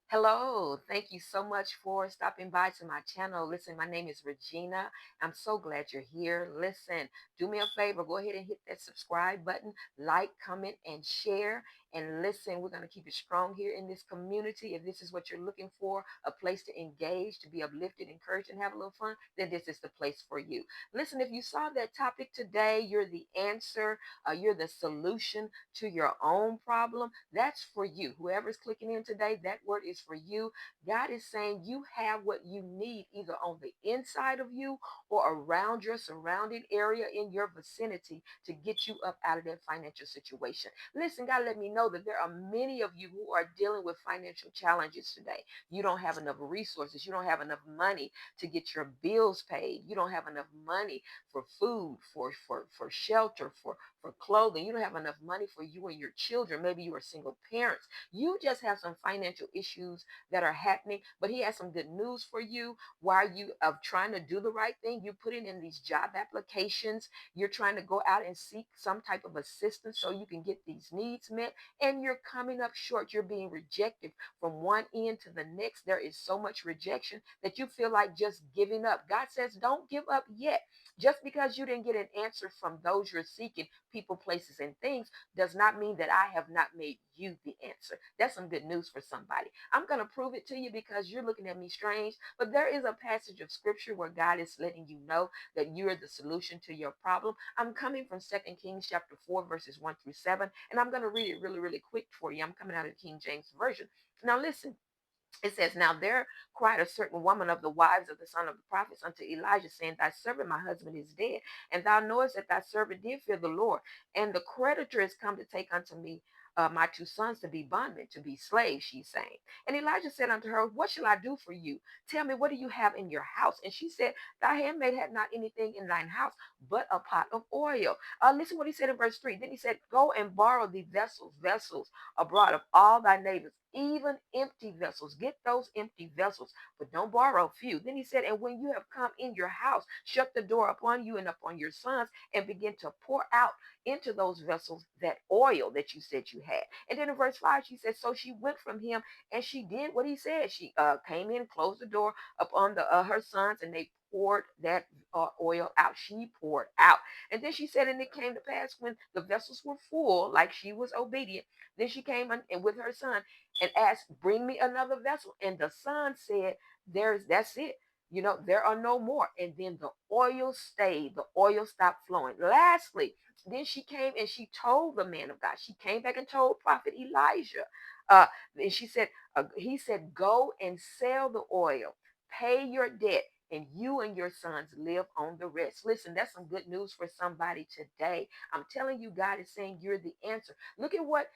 Hello, thank you so much for stopping by to my channel. Listen, my name is Regina. I'm so glad you're here. Listen, do me a favor, go ahead and hit that subscribe button, like, comment, and share. And listen, we're going to keep it strong here in this community. If this is what you're looking for, a place to engage, to be uplifted, encouraged, and have a little fun, then this is the place for you. Listen, if you saw that topic today, you're the answer, you're the solution to your own problem. That's for you. Whoever's clicking in today, that word is for you. God is saying you have what you need either on the inside of you or around your surrounding area in your vicinity to get you up out of that financial situation. Listen, God let me know that there are many of you who are dealing with financial challenges today. You don't have enough resources. You don't have enough money to get your bills paid. You don't have enough money for food, for shelter, for clothing. You don't have enough money for you and your children. Maybe you are single parents. You just have some financial issues that are happening, but he has some good news for you. While you are trying to do the right thing, you're putting in these job applications. You're trying to go out and seek some type of assistance so you can get these needs met, and you're coming up short. You're being rejected from one end to the next. There is so much rejection that you feel like just giving up. God says, don't give up yet. Just because you didn't get an answer from those you're seeking, people, places, and things, does not mean that I have not made you the answer. That's some good news for somebody. I'm going to prove it to you because you're looking at me strange, but there is a passage of scripture where God is letting you know that you're the solution to your problem. I'm coming from 2 Kings chapter 4, verses 1 through 7, and I'm going to read it really, really quick for you. I'm coming out of the King James Version. Now, listen. It says, now there cried a certain woman of the wives of the son of the prophets unto Elijah, saying, thy servant, my husband, is dead. And thou knowest that thy servant did fear the Lord. And the creditor is come to take unto me my two sons to be bondmen, to be slaves, she's saying. And Elijah said unto her, what shall I do for you? Tell me, what do you have in your house? And she said, thy handmaid had not anything in thine house but a pot of oil. Listen what he said in verse 3. Then he said, go and borrow the vessels abroad of all thy neighbors, even empty vessels. Get those empty vessels, but don't borrow few. Then he said, and when you have come in your house, shut the door upon you and upon your sons, and begin to pour out into those vessels that oil that you said you had. And then in verse 5, she said, so she went from him and she did what he said. She came in, closed the door upon her sons, and they poured that oil out. She poured out. And then she said, and it came to pass when the vessels were full, like she was obedient, then she came and with her son and asked, bring me another vessel. And the son said, that's it. There are no more. And then the oil stayed. The oil stopped flowing. Lastly, then she came and she told the man of God. She came back and told Prophet Elijah. Uh, and he said, go and sell the oil, pay your debt, and you and your sons live on the rest. Listen, that's some good news for somebody today. I'm telling you, God is saying you're the answer. Look at what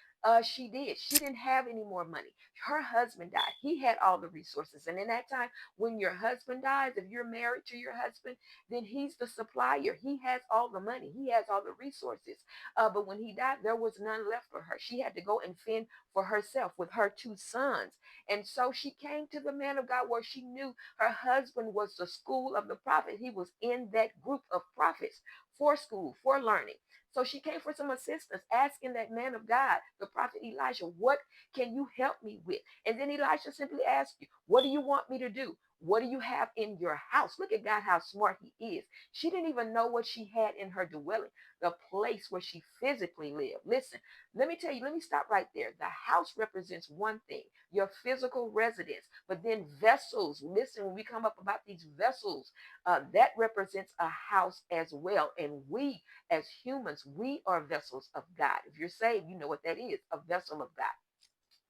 she did. She didn't have any more money. Her husband died. He had all the resources. And in that time, when your husband dies, if you're married to your husband, then he's the supplier. He has all the money. He has all the resources. But when he died, there was none left for her. She had to go and fend for herself with her two sons. And so she came to the man of God where she knew her husband was the school of the prophet. He was in that group of prophets for school, for learning. So she came for some assistance, asking that man of God, the prophet Elijah, what can you help me with? And then Elisha simply asked you, what do you want me to do? What do you have in your house? Look at God, how smart he is. She didn't even know what she had in her dwelling, the place where she physically lived. Listen, let me tell you, let me stop right there. The house represents one thing, your physical residence, but then vessels. Listen, when we come up about these vessels, that represents a house as well. And we, as humans, we are vessels of God. If you're saved, you know what that is, a vessel of God.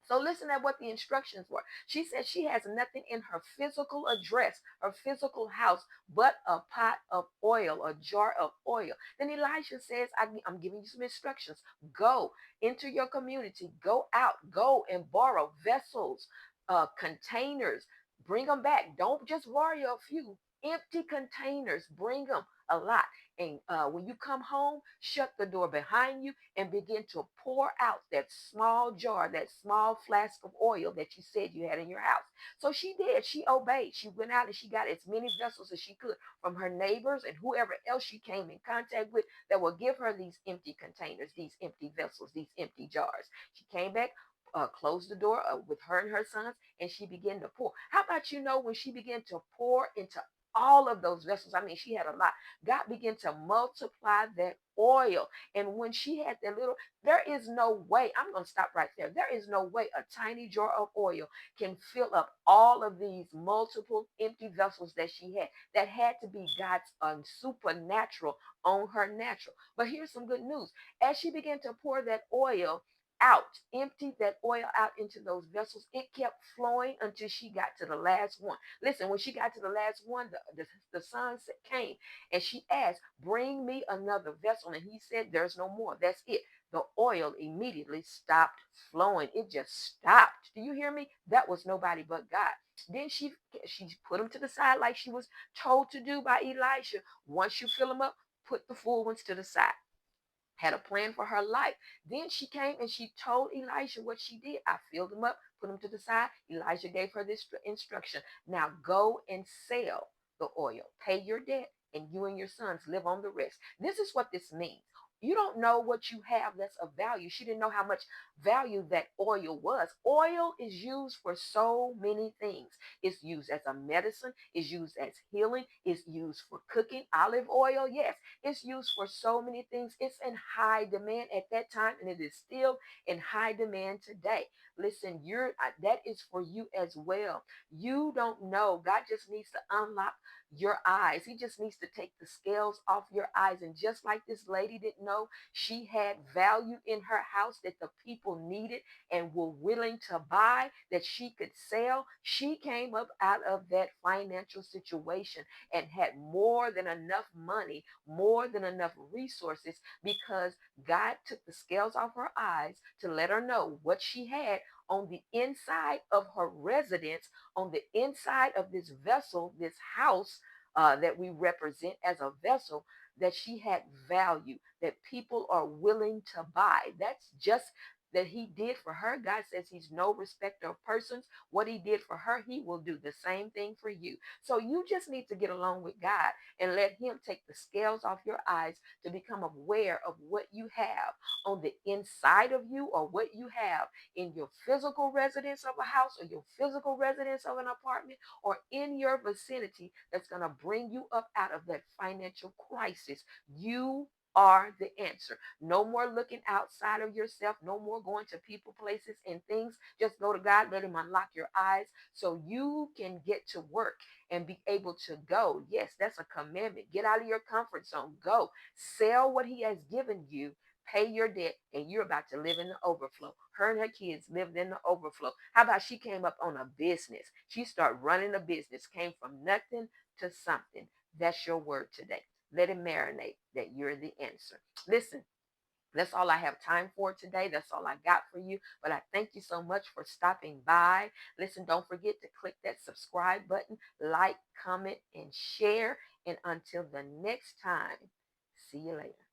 So listen at what the instructions were. She said she has nothing in her physical address, her physical house, but a pot of oil, a jar of oil. Then Elisha says, I'm giving you some instructions. Go into your community, go out, go and borrow vessels, containers, bring them back. Don't just borrow a few. Empty containers, bring them a lot. And when you come home, shut the door behind you and begin to pour out that small jar, that small flask of oil that you said you had in your house. So she did. She obeyed. She went out and she got as many vessels as she could from her neighbors and whoever else she came in contact with that will give her these empty containers, these empty vessels, these empty jars. She came back, closed the door with her and her sons, and she began to pour. How about when she began to pour into all of those vessels? I mean, she had a lot. God began to multiply that oil. And when she had that little, there is no way, I'm going to stop right there. There is no way a tiny jar of oil can fill up all of these multiple empty vessels that she had. That had to be God's supernatural on her natural. But here's some good news. As she began to pour that oil, out, emptied that oil out into those vessels. It kept flowing until she got to the last one. Listen, when she got to the last one, the son came and she asked, "Bring me another vessel." And he said, "There's no more. That's it." The oil immediately stopped flowing. It just stopped. Do you hear me? That was nobody but God. Then she put them to the side like she was told to do by Elisha. Once you fill them up, put the full ones to the side. Had a plan for her life. Then she came and she told Elisha what she did. I filled him up, put him to the side. Elijah gave her this instruction. Now go and sell the oil, pay your debt, and you and your sons live on the rest. This is what this means. You don't know what you have that's of value. She didn't know how much value that oil was. Oil is used for so many things. It's used as a medicine, it's used as healing, it's used for cooking. Olive oil, yes, it's used for so many things. It's in high demand at that time, and it is still in high demand today. Listen, that is for you as well. You don't know. God just needs to unlock your eyes. He just needs to take the scales off your eyes. And just like this lady didn't know, she had value in her house that the people needed and were willing to buy, that she could sell. She came up out of that financial situation and had more than enough money, more than enough resources, because God took the scales off her eyes to let her know what she had on the inside of her residence, on the inside of this vessel, this house that we represent as a vessel, that she had value, that people are willing to buy. That's just that he did for her. God says he's no respecter of persons. What he did for her, he will do the same thing for you. So you just need to get along with God and let him take the scales off your eyes to become aware of what you have on the inside of you, or what you have in your physical residence of a house, or your physical residence of an apartment, or in your vicinity, that's going to bring you up out of that financial crisis. You are the answer. No more looking outside of yourself. No more going to people, places, and things. Just go to God. Let him unlock your eyes so you can get to work and be able to go. Yes, that's a commandment. Get out of your comfort zone. Go. Sell what he has given you. Pay your debt, and you're about to live in the overflow. Her and her kids lived in the overflow. How about she came up on a business? She started running a business, came from nothing to something. That's your word today. Let it marinate that you're the answer. Listen, that's all I have time for today. That's all I got for you. But I thank you so much for stopping by. Listen, don't forget to click that subscribe button, like, comment, and share. And until the next time, see you later.